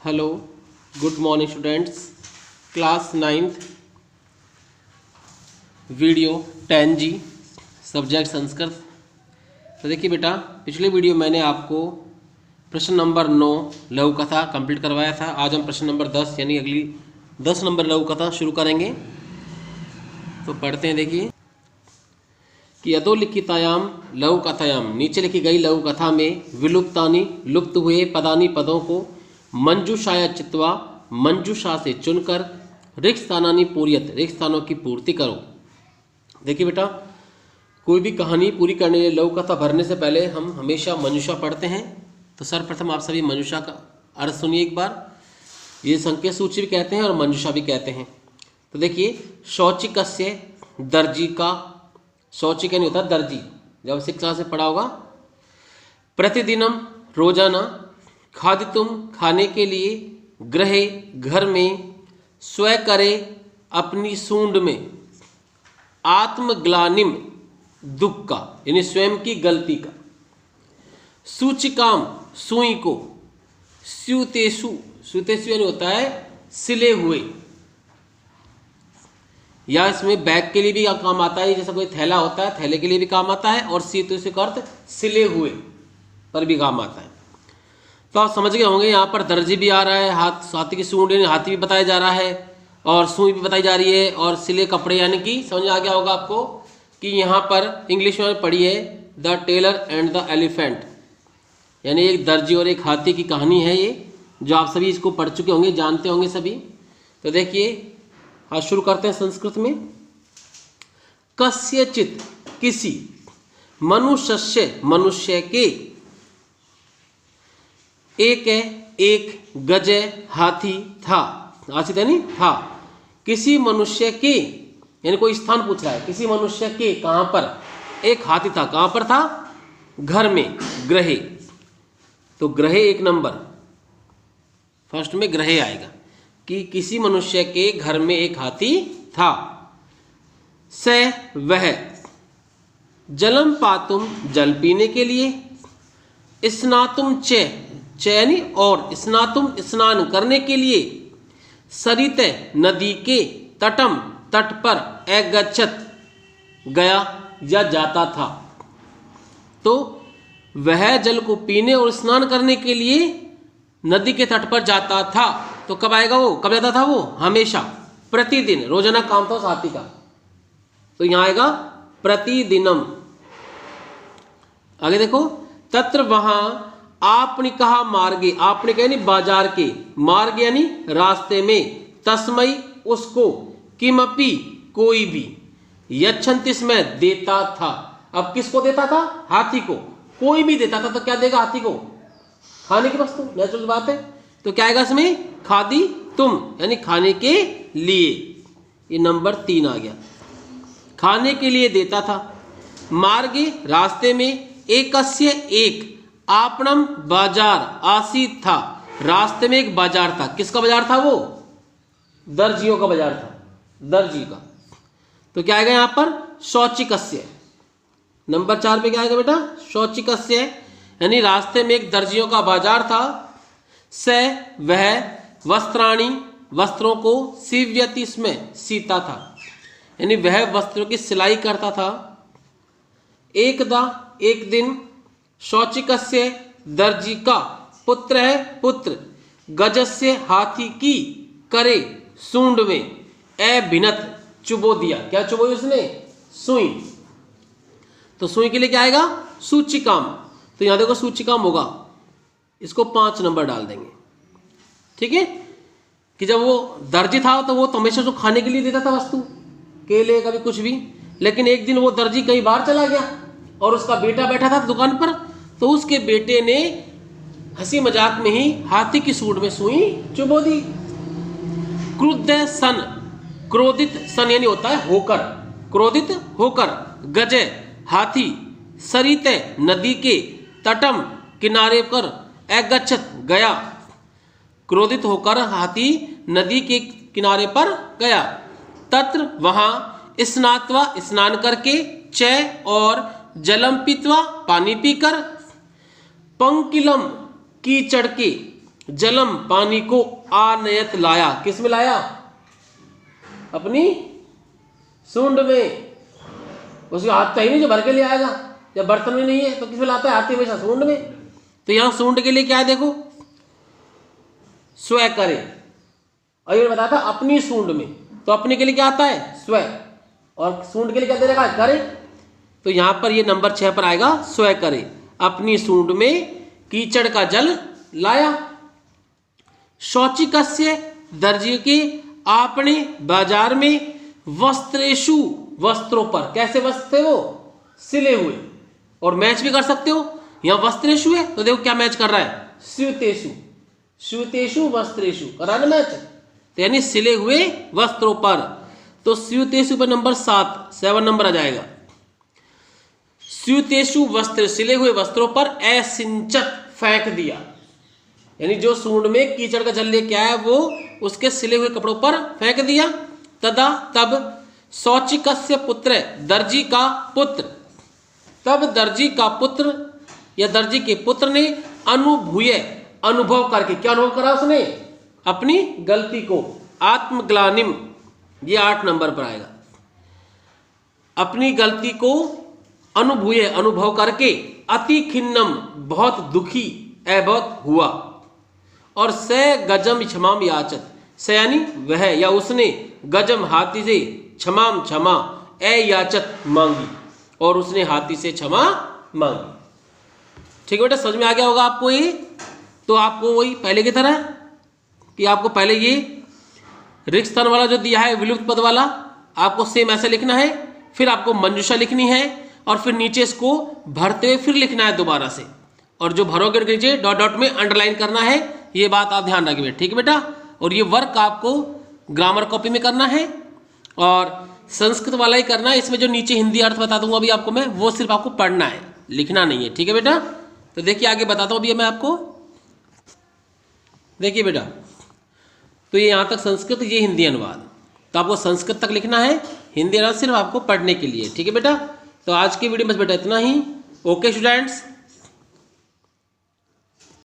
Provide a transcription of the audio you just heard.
Hello, good morning students. Class 9th video 10G subject Sanskrit. तो देखिए बेटा, पिछले वीडियो मैंने आपको प्रश्न नंबर 9 लघु कथा कंप्लीट करवाया था। आज हम प्रश्न नंबर 10 यानी अगली 10 नंबर लघु कथा शुरू करेंगे। तो पढ़ते हैं। देखिए कि अधोलिखितायाम लघु कथायाम, नीचे लिखी गई लघु कथा में विलुप्तानि लुप्त हुए पदानी पदों को मंजूषाया चित्वा, मंजूषा से चुनकर रिक्त स्थानानि पूर्यत, रिक्त स्थानों की पूर्ति करो। देखिए बेटा, कोई भी कहानी पूरी करने के लिए लघु कथा भरने से पहले हम हमेशा मंजूषा पढ़ते हैं। तो सर्वप्रथम आप सभी मंजूषा का अर्थ सुनिए एक बार। ये संकेत सूची भी कहते हैं और मंजूषा भी कहते हैं। तो देखिए, शौचिकस्य दर्जी का, शौचिक नहीं होता दर्जी, जब शिक्षा से पढ़ा होगा। प्रतिदिनम रोजाना, खादितुम खाने के लिए, गृहे घर में, स्व करे अपनी सूंड में, आत्मग्लानिम दुख का यानी स्वयं की गलती का, सूचिकाम सुई को, स्यूतेषु, स्यूतेषु यानी होता है सिले हुए, या इसमें बैग के लिए भी काम आता है, जैसा कोई थैला होता है थैले के लिए भी काम आता है, और सीतेषु का अर्थ सिले हुए पर भी काम आता है। तो आप समझ गए होंगे, यहाँ पर दर्जी भी आ रहा है, हाथी की सूंड यानी हाथी भी बताया जा रहा है, और सुई भी बताई जा रही है, और सिले कपड़े यानी कि समझ आ गया होगा आपको कि यहाँ पर इंग्लिश में पढ़ी है the tailor and the elephant, यानी एक दर्जी और एक हाथी की कहानी है ये, जो आप सभी इसको पढ़ चुके होंगे, जानते होंगे सभी। तो देखिए, आज शुरू करते हैं संस्कृत में। कस्यचित किसी, मनुष्य मनुष्य के, एक गज हाथी था, हाथी यानी था, किसी मनुष्य के यानी कोई स्थान पूछ रहा है, किसी मनुष्य के कहां पर एक हाथी था, कहां पर था, घर में, गृहे। तो गृहे एक नंबर, फर्स्ट में गृहे आएगा कि किसी मनुष्य के घर में एक हाथी था। स वह, जलम पातुम जल पीने के लिए, स्नातुम चैनी और, स्नातुम स्नान करने के लिए, सरित नदी के तटम तट पर, अगच्छत गया या जाता था। तो वह जल को पीने और स्नान करने के लिए नदी के तट पर जाता था। तो कब आएगा वो, कब जाता था वो, हमेशा, प्रतिदिन, रोजाना काम था उस हाथी का। तो यहां आएगा प्रतिदिनम। आगे देखो, तत्र वहां, आपने कहा मार्गे, आपने कहा यानी बाजार के, मार्ग यानी रास्ते में, तस्मई उसको, किमपि कोई भी, यच्छन्ति इसमें देता था। अब किसको देता था, हाथी को, कोई भी देता था। तो क्या देगा हाथी को, खाने की वस्तु, नेचुरल बात है। तो क्या आएगा इसमें, खादी तुम यानी खाने के लिए, ये नंबर 3 आ गया, खाने के लिए देता था। मार्गे रास्ते में, एकस्य एक, आपणम बाजार आसीत था, रास्ते में एक बाजार था। किसका बाजार था वो, दर्जियों का बाजार था, दर्जी का। तो क्या आएगा यहां पर, शौचिकस्य, नंबर 4 पे क्या आएगा बेटा, शौचिकस्य यानी रास्ते में एक दर्जियों का बाजार था। स वह, वस्त्राणी वस्त्रों को, सीव्यति इसमें सीता था, यानी वह वस्त्रों की सिलाई करता था। एकदा एक दिन, शौचिकस्य दर्जी का, पुत्र है पुत्र, गजस्य हाथी की, करे सूंड में, अभिनत चुबो दिया। क्या चुबो उसने, सुई। तो सुई के लिए क्या आएगा, सूचिकाम। तो यहां देखो सूचिकाम होगा, इसको 5 नंबर डाल देंगे। ठीक है, कि जब वो दर्जी था तो वो तो हमेशा जो खाने के लिए देता था वस्तु, केले कभी कुछ भी, लेकिन एक दिन वो दर्जी कहीं बाहर चला गया और उसका बेटा बैठा था दुकान पर। तो उसके बेटे ने हंसी मजाक में ही हाथी की सूंड में सुई चुबो दी। क्रुद्ध सन, क्रोधित सन यानी होता है होकर, क्रोधित होकर, गज हाथी, सरित नदी के, तटम किनारे पर, अगच्छत गया, क्रोधित होकर हाथी नदी के किनारे पर गया। तत्र वहां, स्नात्वा स्नान करके, च और, जलम पीत्वा पानी पीकर, पंकिलम कीचड़ के, जलम पानी को आनयत लाया, किस में लाया? अपनी सूंड में। उसके हाथ तो ही नहीं जो भर के ले आएगा, जब बर्तन में नहीं है तो किस में लाता है? हाथ हमेशा सूंड में। तो यहां सूंड के लिए क्या है देखो, स्वयं करे। और ये बताया था अपनी सूंड में, तो अपने के लिए क्या आता है? स्वयं। और सूंड के लिए क्या दे रखा है? करे। तो यहां पर ये नंबर 6 पर आएगा स्वयं करे, अपनी सूंड में कीचड़ का जल लाया। शौचिकस्य दर्जी के आपने बाजार में वस्त्रेशु वस्त्रों पर, कैसे वस्त्र थे वो? सिले हुए। और मैच भी कर सकते हो, यहां वस्त्रेशु है तो देखो क्या मैच कर रहा है? स्यूतेशु, स्यूतेशु वस्त्रेशु, करा ना मैच, तो यानी सिले हुए वस्त्रों पर। तो स्यूतेशु पर नंबर 7 नंबर आ जाएगा। स्यूतेशु वस्त्र, सिले हुए वस्त्रों पर असिंचत फेंक दिया, यानी जो सूंड में कीचड़ का जल लेके आया वो उसके सिले हुए कपड़ों पर फेंक दिया। तदा तब शौचिकस्य पुत्र, दर्जी का पुत्र, तब दर्जी का पुत्र या दर्जी के पुत्र ने अनुभूय, अनुभव करके, क्या अनुभव करा उसने? अपनी गलती को। आत्मग्लानिम, ये 8 नंबर पर आएगा। अपनी गलती को अनुभूय, अनुभव करके, अति खिन्नम, बहुत दुखी, बहुत हुआ। और स गजम क्षमाम याचत, स यानी वह या उसने, गजम हाथी से, क्षमाम क्षमा, याचत मांगी, और उसने हाथी से क्षमा मांगी। ठीक है बेटा, समझ में आ गया होगा आपको ये। तो आपको वही पहले की तरह कि आपको पहले ये ऋक स्थान वाला जो दिया है विलुप्त पद वाला, आपको सेम ऐसे लिखना है, फिर आपको मंजूषा लिखनी है, और फिर नीचे इसको भरते हुए फिर लिखना है दोबारा से, और जो भरोगे नीचे डॉट डॉट में अंडरलाइन करना है। ये बात आप ध्यान रखिए, ठीक है बेटा। और ये वर्क आपको ग्रामर कॉपी में करना है और संस्कृत वाला ही करना है। इसमें जो नीचे हिंदी अर्थ बता दूंगा अभी आपको मैं, वो सिर्फ आपको पढ़ना है, लिखना नहीं है, ठीक है बेटा। तो देखिए आगे बताता हूँ अभी मैं आपको। देखिए बेटा, तो ये यहाँ तक संस्कृत, ये हिंदी अनुवाद, तो आपको संस्कृत तक लिखना है, हिंदी अनुवाद सिर्फ आपको पढ़ने के लिए, ठीक है बेटा। तो आज की वीडियो में बेटा इतना ही। Okay students.